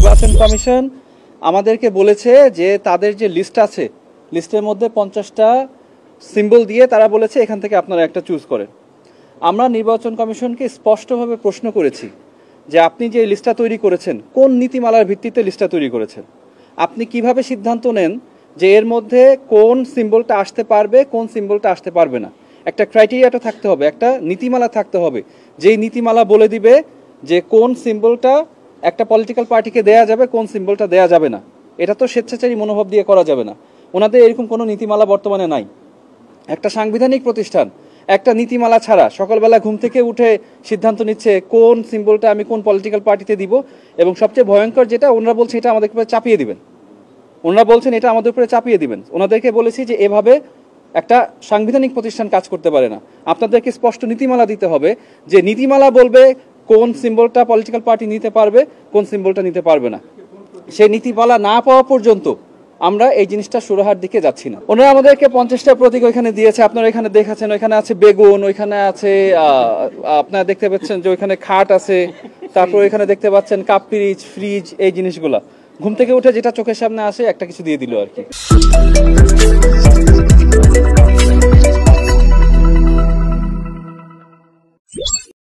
নির্বাচন কমিশন আমাদেরকে বলেছে যে তাদের যে লিস্ট আছে, লিস্টের মধ্যে 50টা সিম্বল দিয়ে তারা বলেছে এখান থেকে আপনারা একটা চুজ করেন। আমরা নির্বাচন কমিশনকে স্পষ্টভাবে প্রশ্ন করেছি যে আপনি যে লিস্টটা তৈরি করেছেন কোন নীতিমালার ভিত্তিতে লিস্টটা তৈরি করেছেন, আপনি কিভাবে সিদ্ধান্ত নেন যে এর মধ্যে কোন সিম্বলটা আসতে পারবে কোন সিম্বলটা আসতে পারবে না। একটা ক্রাইটেরিয়াটা থাকতে হবে, একটা নীতিমালা থাকতে হবে, যেই নীতিমালা বলে দিবে যে কোন সিম্বলটা একটা পলিটিক্যাল পার্টিকে দেয়া যাবে কোন সিম্বলটা দেয়া যাবে না। এটা তো স্বেচ্ছাচারী মনোভাব দিয়ে করা যাবে না। ওনাদের এরকম কোনো নীতিমালা বর্তমানে নাই। একটা সাংবিধানিক প্রতিষ্ঠান একটা নীতিমালা ছাড়া সকালবেলা ঘুম থেকে উঠে সিদ্ধান্ত নিচ্ছে কোন সিম্বলটা আমি কোন পলিটিক্যাল পার্টিতে দিব, এবং সবচেয়ে ভয়ঙ্কর যেটা ওনারা বলছে এটা আমাদের উপরে চাপিয়ে দিবেন। ওনারা বলছেন এটা আমাদের উপরে চাপিয়ে দিবেন। ওনাদেরকে বলেছি যে এভাবে একটা সাংবিধানিক প্রতিষ্ঠান কাজ করতে পারে না। আপনাদেরকে স্পষ্ট নীতিমালা দিতে হবে, যে নীতিমালা বলবে কোন সিম্বলটা পলিটিক্যাল পার্টি নিতে পারবে কোন সিম্বলটা নিতে পারবে না। সেই নীতিমালা না পাওয়া পর্যন্ত আমরা এই জিনিসটা সুরাহার দিকে যাচ্ছি না। ওনারা আমাদেরকে 50টা প্রতীক ওইখানে দিয়েছে, আপনারা এখানে দেখাচ্ছেন, ওইখানে আছে বেগুন, ওইখানে আছে আপনারা দেখতে পাচ্ছেন যে ওইখানে খাট আছে, তারপর এখানে দেখতে পাচ্ছেন কাপ পিরিচ, ফ্রিজ, এই জিনিসগুলা ঘুম থেকে উঠে যেটা চোখের সামনে আসে একটা কিছু দিয়ে দিল আর কি।